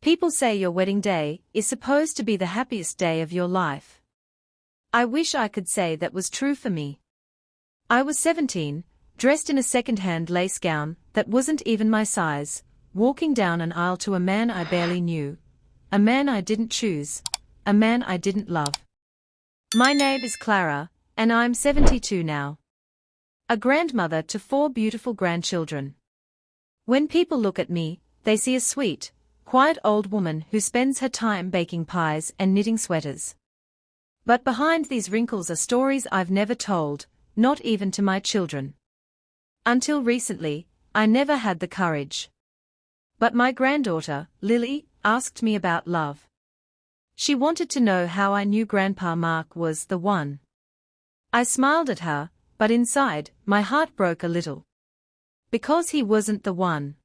People say your wedding day is supposed to be the happiest day of your life. I wish I could say that was true for me. I was 17, dressed in a second-hand lace gown that wasn't even my size, walking down an aisle to a man I barely knew, a man I didn't choose, a man I didn't love. My name is Clara, and I'm 72 now. A grandmother to 4 beautiful grandchildren. When people look at me, they see a sweet, quiet old woman who spends her time baking pies and knitting sweaters. But behind these wrinkles are stories I've never told, not even to my children. Until recently, I never had the courage. But my granddaughter, Lily, asked me about love. She wanted to know how I knew Grandpa Mark was the one. I smiled at her, but inside, my heart broke a little. Because he wasn't the one.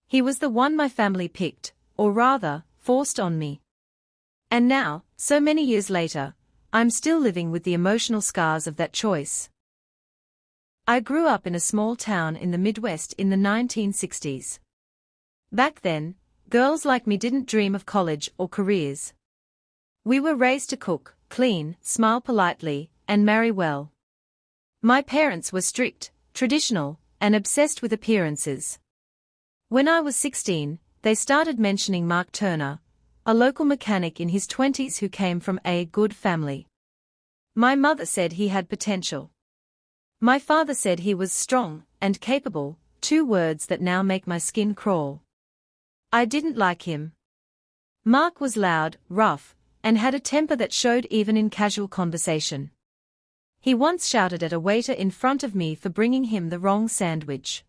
He was the one my family picked, or rather, forced on me. And now, so many years later, I'm still living with the emotional scars of that choice. I grew up in a small town in the Midwest in the 1960s. Back then, girls like me didn't dream of college or careers. We were raised to cook, clean, smile politely, and marry well. My parents were strict, traditional, and obsessed with appearances. When I was 16, they started mentioning Mark Turner, a local mechanic in his 20s who came from a good family. My mother said he had potential. My father said he was strong and capable, 2 words that now make my skin crawl. I didn't like him. Mark was loud, rough, and had a temper that showed even in casual conversation. He once shouted at a waiter in front of me for bringing him the wrong sandwich.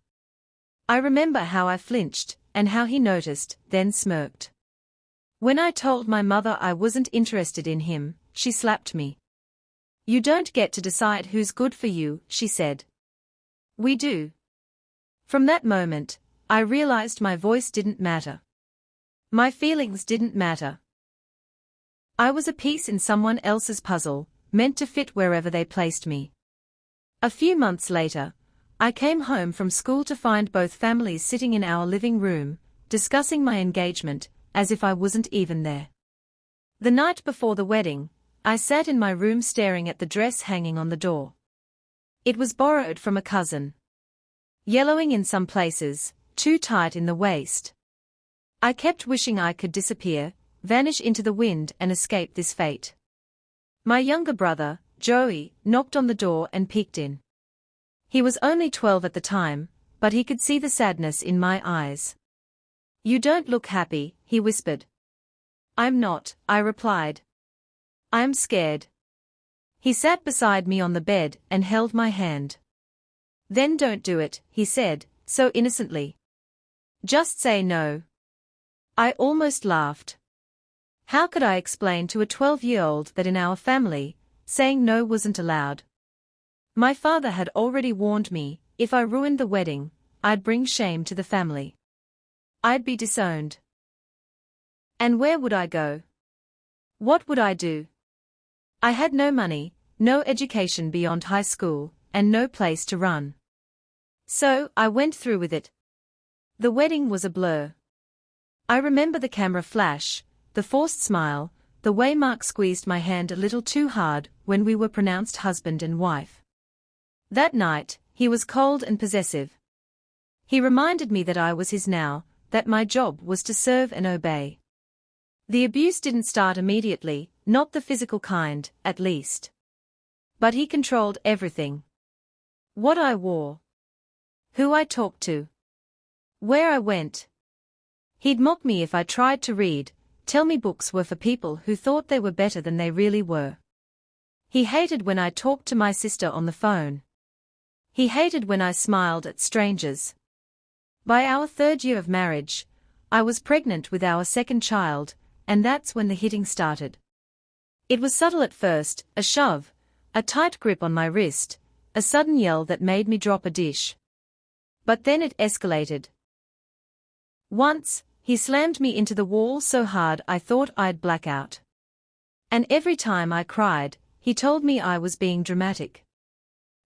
I remember how I flinched, and how he noticed, then smirked. When I told my mother I wasn't interested in him, she slapped me. "You don't get to decide who's good for you," she said. "We do." From that moment, I realized my voice didn't matter. My feelings didn't matter. I was a piece in someone else's puzzle, meant to fit wherever they placed me. A few months later, I came home from school to find both families sitting in our living room, discussing my engagement, as if I wasn't even there. The night before the wedding, I sat in my room staring at the dress hanging on the door. It was borrowed from a cousin. Yellowing in some places, too tight in the waist. I kept wishing I could disappear, vanish into the wind and escape this fate. My younger brother, Joey, knocked on the door and peeked in. He was only 12 at the time, but he could see the sadness in my eyes. "You don't look happy," he whispered. "I'm not," I replied. "I'm scared." He sat beside me on the bed and held my hand. "Then don't do it," he said, so innocently. "Just say no." I almost laughed. How could I explain to a 12-year-old that in our family, saying no wasn't allowed? My father had already warned me, if I ruined the wedding, I'd bring shame to the family. I'd be disowned. And where would I go? What would I do? I had no money, no education beyond high school, and no place to run. So, I went through with it. The wedding was a blur. I remember the camera flash, the forced smile, the way Mark squeezed my hand a little too hard when we were pronounced husband and wife. That night, he was cold and possessive. He reminded me that I was his now, that my job was to serve and obey. The abuse didn't start immediately, not the physical kind, at least. But he controlled everything. What I wore. Who I talked to. Where I went. He'd mock me if I tried to read, tell me books were for people who thought they were better than they really were. He hated when I talked to my sister on the phone. He hated when I smiled at strangers. By our 3rd year of marriage, I was pregnant with our 2nd child, and that's when the hitting started. It was subtle at first, a shove, a tight grip on my wrist, a sudden yell that made me drop a dish. But then it escalated. Once, he slammed me into the wall so hard I thought I'd black out. And every time I cried, he told me I was being dramatic.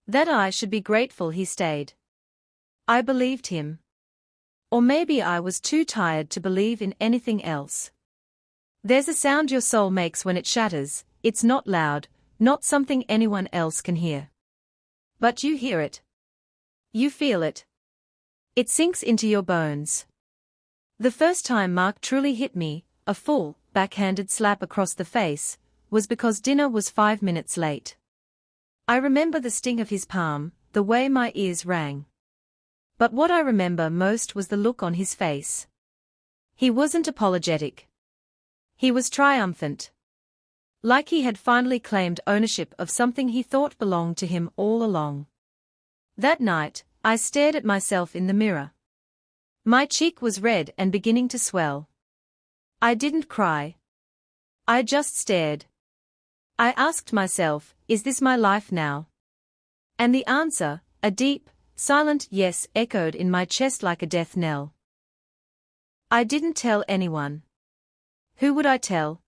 That I should be grateful he stayed. I believed him. Or maybe I was too tired to believe in anything else. There's a sound your soul makes when it shatters. It's not loud, not something anyone else can hear. But you hear it. You feel it. It sinks into your bones. The first time Mark truly hit me, a full, backhanded slap across the face, was because dinner was 5 minutes late. I remember the sting of his palm, the way my ears rang. But what I remember most was the look on his face. He wasn't apologetic. He was triumphant. Like he had finally claimed ownership of something he thought belonged to him all along. That night, I stared at myself in the mirror. My cheek was red and beginning to swell. I didn't cry. I just stared. I asked myself, is this my life now? And the answer, a deep, silent yes, echoed in my chest like a death knell. I didn't tell anyone. Who would I tell?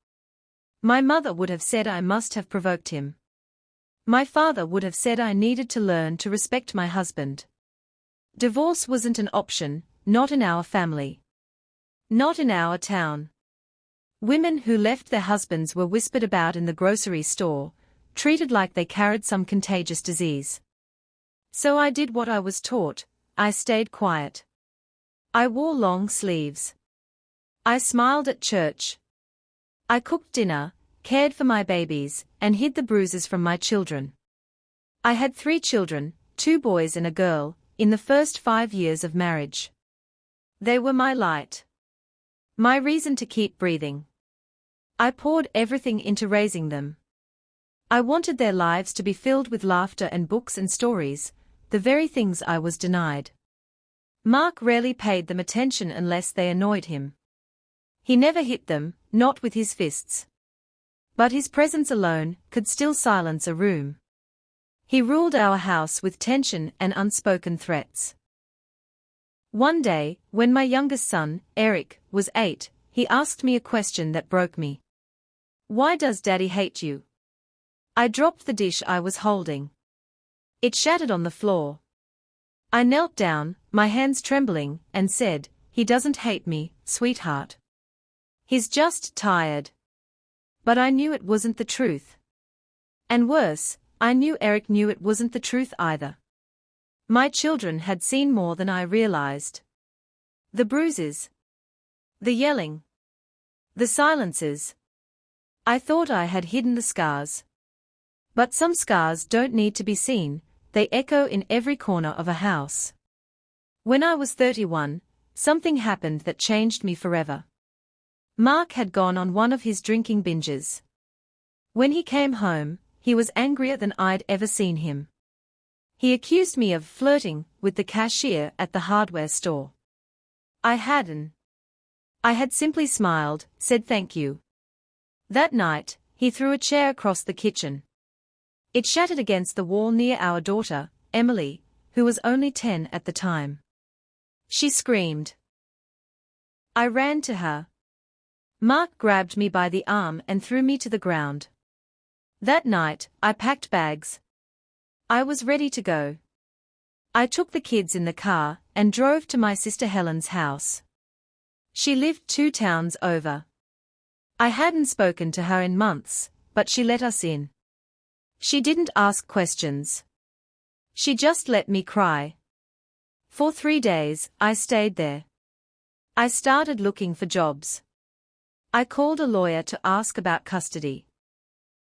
My mother would have said I must have provoked him. My father would have said I needed to learn to respect my husband. Divorce wasn't an option, not in our family. Not in our town. Women who left their husbands were whispered about in the grocery store, treated like they carried some contagious disease. So I did what I was taught, I stayed quiet. I wore long sleeves. I smiled at church. I cooked dinner, cared for my babies, and hid the bruises from my children. I had 3 children, 2 boys and a girl, in the first 5 years of marriage. They were my light. My reason to keep breathing. I poured everything into raising them. I wanted their lives to be filled with laughter and books and stories, the very things I was denied. Mark rarely paid them attention unless they annoyed him. He never hit them, not with his fists. But his presence alone could still silence a room. He ruled our house with tension and unspoken threats. One day, when my youngest son, Eric, was 8, he asked me a question that broke me. Why does Daddy hate you? I dropped the dish I was holding. It shattered on the floor. I knelt down, my hands trembling, and said, he doesn't hate me, sweetheart. He's just tired. But I knew it wasn't the truth. And worse, I knew Eric knew it wasn't the truth either. My children had seen more than I realized. The bruises. The yelling. The silences. I thought I had hidden the scars. But some scars don't need to be seen, they echo in every corner of a house. When I was 31, something happened that changed me forever. Mark had gone on one of his drinking binges. When he came home, he was angrier than I'd ever seen him. He accused me of flirting with the cashier at the hardware store. I hadn't. I had simply smiled, said thank you. That night, he threw a chair across the kitchen. It shattered against the wall near our daughter, Emily, who was only 10 at the time. She screamed. I ran to her. Mark grabbed me by the arm and threw me to the ground. That night, I packed bags. I was ready to go. I took the kids in the car and drove to my sister Helen's house. She lived 2 towns over. I hadn't spoken to her in months, but she let us in. She didn't ask questions. She just let me cry. For 3 days, I stayed there. I started looking for jobs. I called a lawyer to ask about custody.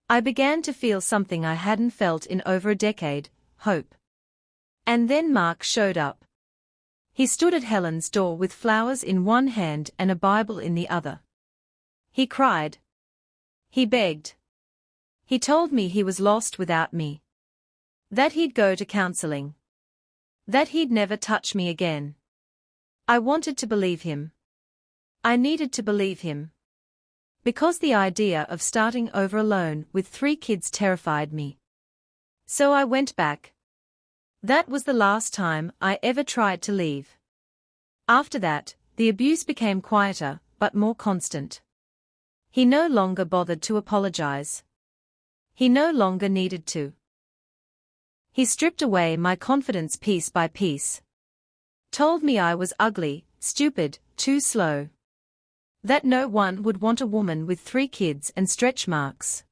I began to feel something I hadn't felt in over a decade, hope. And then Mark showed up. He stood at Helen's door with flowers in one hand and a Bible in the other. He cried. He begged. He told me he was lost without me. That he'd go to counseling. That he'd never touch me again. I wanted to believe him. I needed to believe him. Because the idea of starting over alone with 3 kids terrified me. So I went back. That was the last time I ever tried to leave. After that, the abuse became quieter, but more constant. He no longer bothered to apologize. He no longer needed to. He stripped away my confidence piece by piece. Told me I was ugly, stupid, too slow. That no one would want a woman with 3 kids and stretch marks.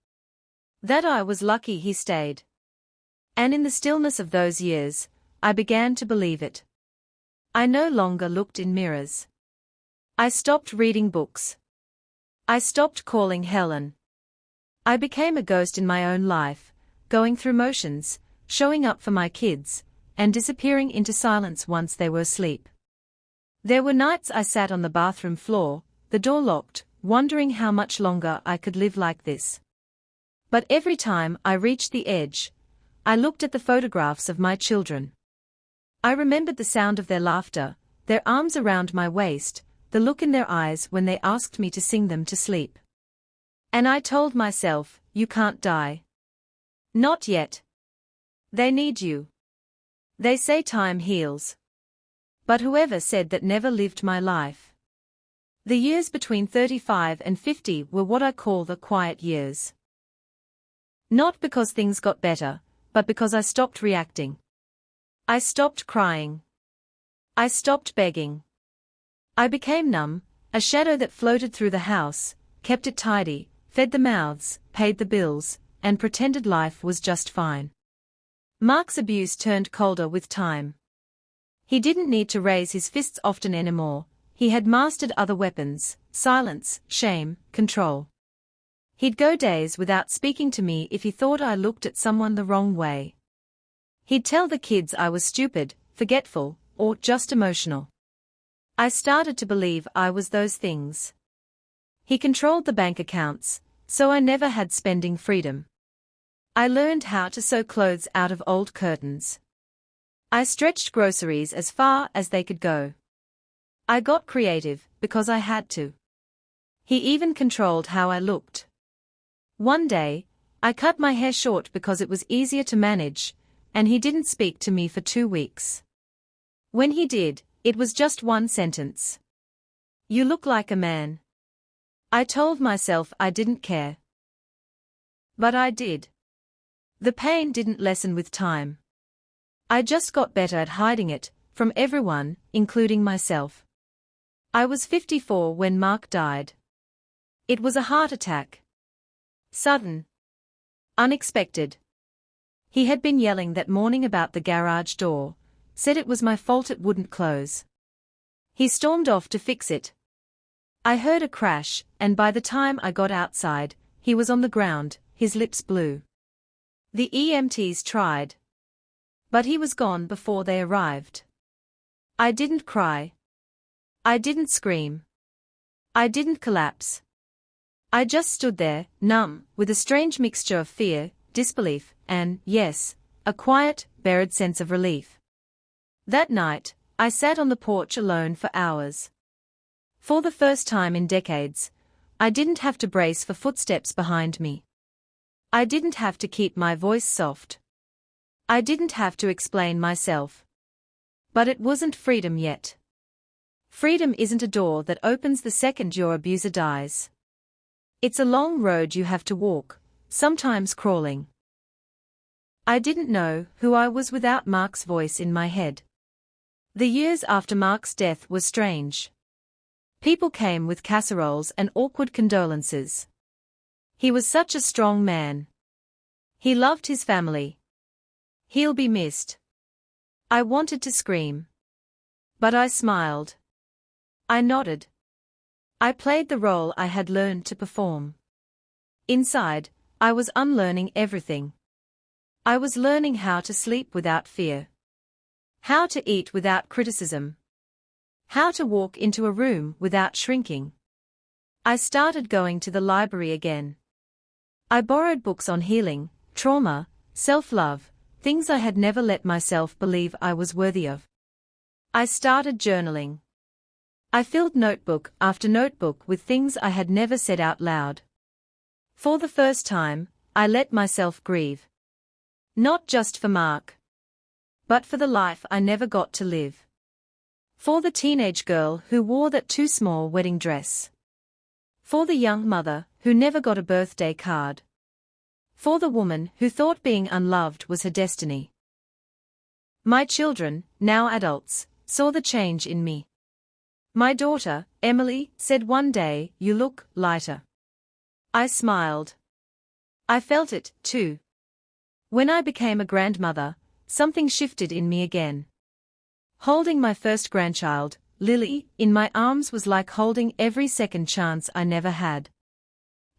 That I was lucky he stayed. And in the stillness of those years, I began to believe it. I no longer looked in mirrors. I stopped reading books. I stopped calling Helen. I became a ghost in my own life, going through motions, showing up for my kids, and disappearing into silence once they were asleep. There were nights I sat on the bathroom floor, the door locked, wondering how much longer I could live like this. But every time I reached the edge, I looked at the photographs of my children. I remembered the sound of their laughter, their arms around my waist, the look in their eyes when they asked me to sing them to sleep. And I told myself, you can't die. Not yet. They need you. They say time heals. But whoever said that never lived my life. The years between 35 and 50 were what I call the quiet years. Not because things got better, but because I stopped reacting. I stopped crying. I stopped begging. I became numb, a shadow that floated through the house, kept it tidy, fed the mouths, paid the bills, and pretended life was just fine. Mark's abuse turned colder with time. He didn't need to raise his fists often anymore. He had mastered other weapons: silence, shame, control. He'd go days without speaking to me if he thought I looked at someone the wrong way. He'd tell the kids I was stupid, forgetful, or just emotional. I started to believe I was those things. He controlled the bank accounts, so I never had spending freedom. I learned how to sew clothes out of old curtains. I stretched groceries as far as they could go. I got creative, because I had to. He even controlled how I looked. One day, I cut my hair short because it was easier to manage, and he didn't speak to me for 2 weeks. When he did, it was just one sentence. You look like a man. I told myself I didn't care. But I did. The pain didn't lessen with time. I just got better at hiding it, from everyone, including myself. I was 54 when Mark died. It was a heart attack. Sudden. Unexpected. He had been yelling that morning about the garage door, said it was my fault it wouldn't close. He stormed off to fix it. I heard a crash, and by the time I got outside, he was on the ground, his lips blue. The EMTs tried. But he was gone before they arrived. I didn't cry. I didn't scream. I didn't collapse. I just stood there, numb, with a strange mixture of fear, disbelief, and, yes, a quiet, buried sense of relief. That night, I sat on the porch alone for hours. For the first time in decades, I didn't have to brace for footsteps behind me. I didn't have to keep my voice soft. I didn't have to explain myself. But it wasn't freedom yet. Freedom isn't a door that opens the second your abuser dies. It's a long road you have to walk, sometimes crawling. I didn't know who I was without Mark's voice in my head. The years after Mark's death were strange. People came with casseroles and awkward condolences. He was such a strong man. He loved his family. He'll be missed. I wanted to scream. But I smiled. I nodded. I played the role I had learned to perform. Inside, I was unlearning everything. I was learning how to sleep without fear. How to eat without criticism. How to walk into a room without shrinking. I started going to the library again. I borrowed books on healing, trauma, self-love, things I had never let myself believe I was worthy of. I started journaling. I filled notebook after notebook with things I had never said out loud. For the first time, I let myself grieve. Not just for Mark, but for the life I never got to live. For the teenage girl who wore that too small wedding dress. For the young mother who never got a birthday card. For the woman who thought being unloved was her destiny. My children, now adults, saw the change in me. My daughter, Emily, said one day, "You look lighter." I smiled. I felt it, too. When I became a grandmother, something shifted in me again. Holding my first grandchild, Lily, in my arms was like holding every second chance I never had.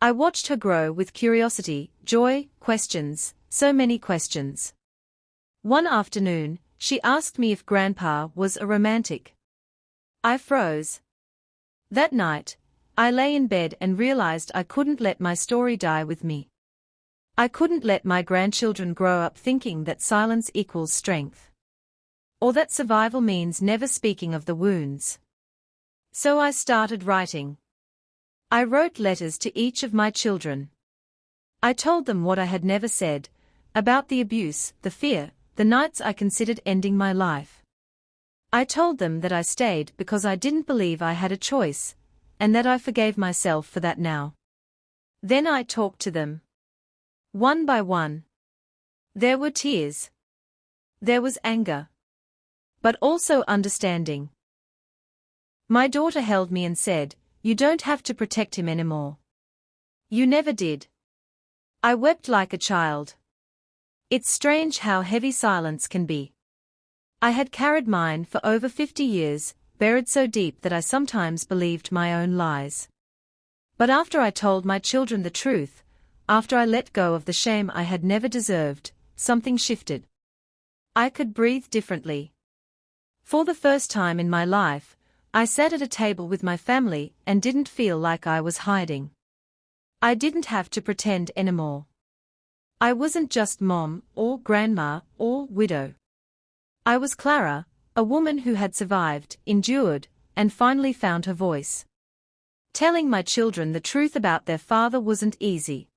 I watched her grow with curiosity, joy, questions, so many questions. One afternoon, she asked me if Grandpa was a romantic. I froze. That night, I lay in bed and realized I couldn't let my story die with me. I couldn't let my grandchildren grow up thinking that silence equals strength. Or that survival means never speaking of the wounds. So I started writing. I wrote letters to each of my children. I told them what I had never said, about the abuse, the fear, the nights I considered ending my life. I told them that I stayed because I didn't believe I had a choice, and that I forgave myself for that now. Then I talked to them. One by one. There were tears. There was anger. But also understanding. My daughter held me and said, "You don't have to protect him anymore. You never did." I wept like a child. It's strange how heavy silence can be. I had carried mine for over 50 years, buried so deep that I sometimes believed my own lies. But after I told my children the truth, after I let go of the shame I had never deserved, something shifted. I could breathe differently. For the first time in my life, I sat at a table with my family and didn't feel like I was hiding. I didn't have to pretend anymore. I wasn't just mom, or grandma, or widow. I was Clara, a woman who had survived, endured, and finally found her voice. Telling my children the truth about their father wasn't easy.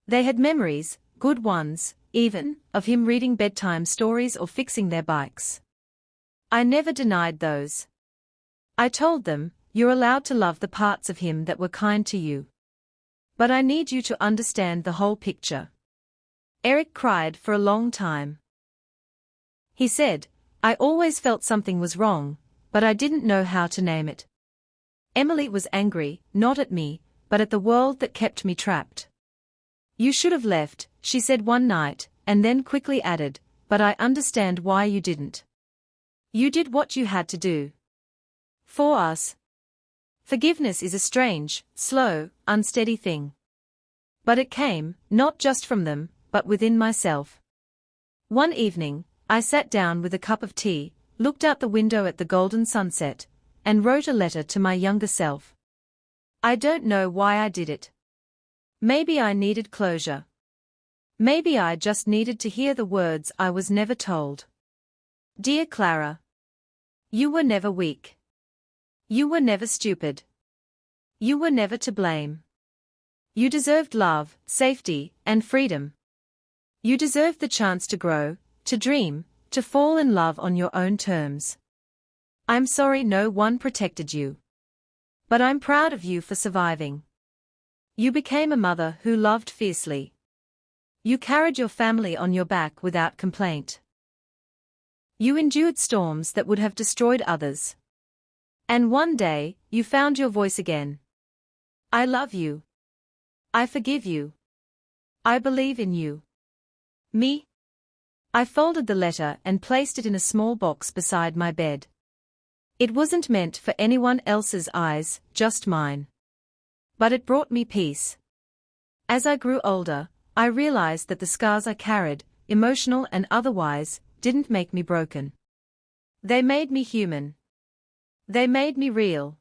They had memories, good ones, even, of him reading bedtime stories or fixing their bikes. I never denied those. I told them, "You're allowed to love the parts of him that were kind to you. But I need you to understand the whole picture." Eric cried for a long time. He said, "I always felt something was wrong, but I didn't know how to name it." Emily was angry, not at me, but at the world that kept me trapped. "You should have left," she said one night, and then quickly added, "But I understand why you didn't. You did what you had to do. For us." Forgiveness is a strange, slow, unsteady thing. But it came, not just from them, but within myself. One evening, I sat down with a cup of tea, looked out the window at the golden sunset, and wrote a letter to my younger self. I don't know why I did it. Maybe I needed closure. Maybe I just needed to hear the words I was never told. Dear Clara, you were never weak. You were never stupid. You were never to blame. You deserved love, safety, and freedom. You deserved the chance to grow, to dream, to fall in love on your own terms. I'm sorry no one protected you. But I'm proud of you for surviving. You became a mother who loved fiercely. You carried your family on your back without complaint. You endured storms that would have destroyed others. And one day, you found your voice again. I love you. I forgive you. I believe in you. Me? I folded the letter and placed it in a small box beside my bed. It wasn't meant for anyone else's eyes, just mine. But it brought me peace. As I grew older, I realized that the scars I carried, emotional and otherwise, didn't make me broken. They made me human. They made me real.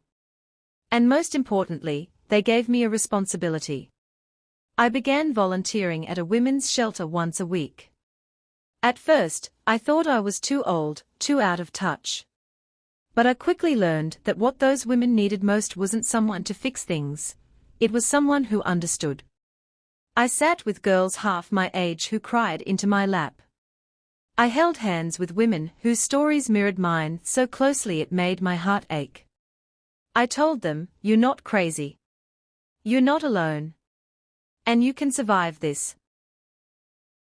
And most importantly, they gave me a responsibility. I began volunteering at a women's shelter once a week. At first, I thought I was too old, too out of touch. But I quickly learned that what those women needed most wasn't someone to fix things. It was someone who understood. I sat with girls half my age who cried into my lap. I held hands with women whose stories mirrored mine so closely it made my heart ache. I told them, "You're not crazy. You're not alone. And you can survive this."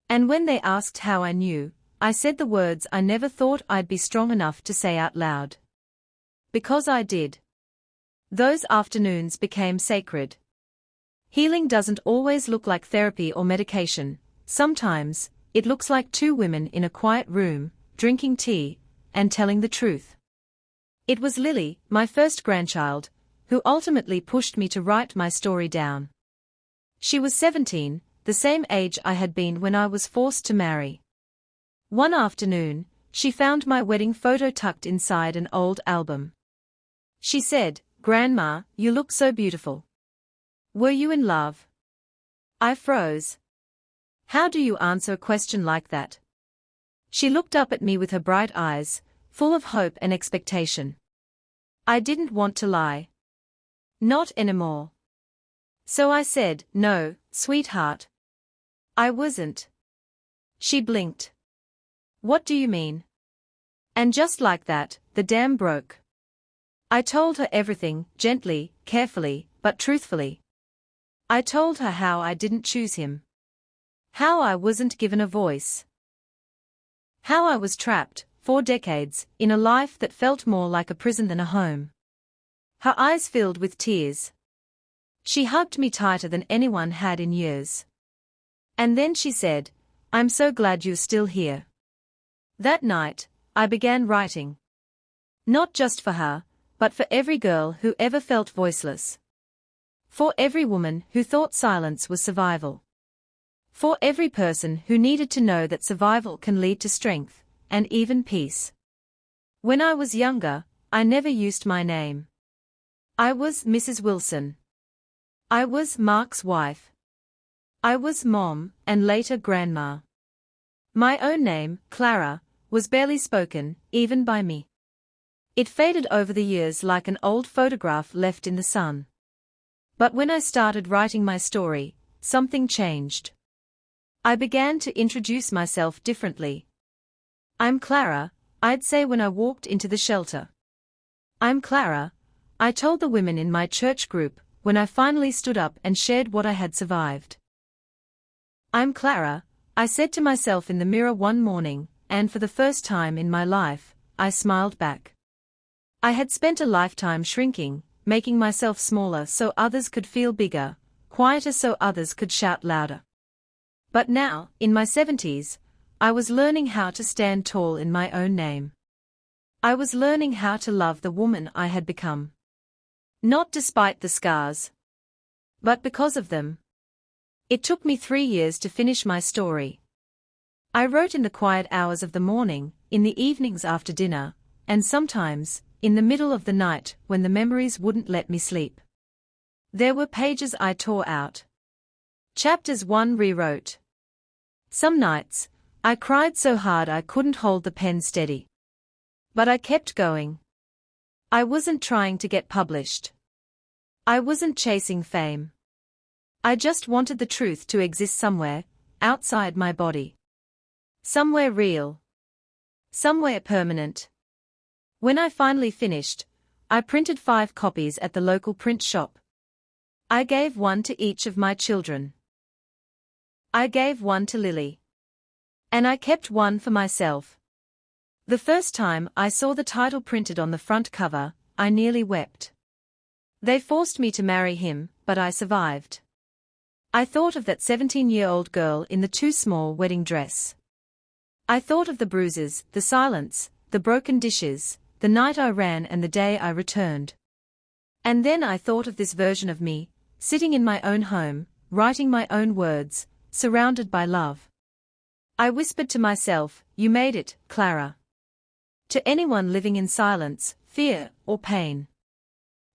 And when they asked how I knew, I said the words I never thought I'd be strong enough to say out loud. Because I did. Those afternoons became sacred. Healing doesn't always look like therapy or medication. Sometimes, it looks like two women in a quiet room, drinking tea, and telling the truth. It was Lily, my first grandchild, who ultimately pushed me to write my story down. She was 17, the same age I had been when I was forced to marry. One afternoon, she found my wedding photo tucked inside an old album. She said, "Grandma, you look so beautiful. Were you in love?" I froze. How do you answer a question like that? She looked up at me with her bright eyes, full of hope and expectation. I didn't want to lie. Not anymore. So I said, "No, sweetheart. I wasn't." She blinked. "What do you mean?" And just like that, the dam broke. I told her everything, gently, carefully, but truthfully. I told her how I didn't choose him. How I wasn't given a voice. How I was trapped, for decades, in a life that felt more like a prison than a home. Her eyes filled with tears. She hugged me tighter than anyone had in years. And then she said, "I'm so glad you're still here." That night, I began writing. Not just for her, but for every girl who ever felt voiceless. For every woman who thought silence was survival. For every person who needed to know that survival can lead to strength, and even peace. When I was younger, I never used my name. I was Mrs. Wilson. I was Mark's wife. I was Mom, and later Grandma. My own name, Clara, was barely spoken, even by me. It faded over the years like an old photograph left in the sun. But when I started writing my story, something changed. I began to introduce myself differently. "I'm Clara," I'd say when I walked into the shelter. "I'm Clara," I told the women in my church group, when I finally stood up and shared what I had survived. "I'm Clara," I said to myself in the mirror one morning, and for the first time in my life, I smiled back. I had spent a lifetime shrinking, making myself smaller so others could feel bigger, quieter so others could shout louder. But now, in my 70s, I was learning how to stand tall in my own name. I was learning how to love the woman I had become. Not despite the scars, but because of them. It took me 3 years to finish my story. I wrote in the quiet hours of the morning, in the evenings after dinner, and sometimes, in the middle of the night when the memories wouldn't let me sleep. There were pages I tore out. Chapters one rewrote. Some nights, I cried so hard I couldn't hold the pen steady. But I kept going. I wasn't trying to get published. I wasn't chasing fame. I just wanted the truth to exist somewhere, outside my body. Somewhere real. Somewhere permanent. When I finally finished, I printed 5 copies at the local print shop. I gave one to each of my children. I gave one to Lily. And I kept one for myself. The first time I saw the title printed on the front cover, I nearly wept. They forced me to marry him, but I survived. I thought of that 17-year-old girl in the too small wedding dress. I thought of the bruises, the silence, the broken dishes, the night I ran and the day I returned. And then I thought of this version of me, sitting in my own home, writing my own words, surrounded by love. I whispered to myself, "You made it, Clara." To anyone living in silence, fear, or pain,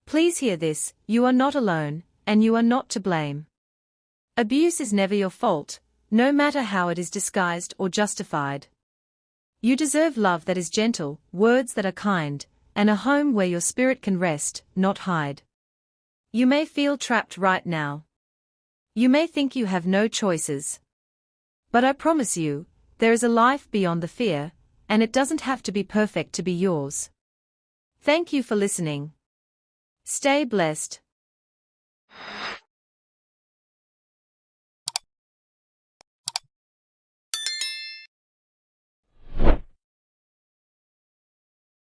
please hear this: you are not alone, and you are not to blame. Abuse is never your fault, no matter how it is disguised or justified. You deserve love that is gentle, words that are kind, and a home where your spirit can rest, not hide. You may feel trapped right now. You may think you have no choices. But I promise you, there is a life beyond the fear, and it doesn't have to be perfect to be yours. Thank you for listening. Stay blessed.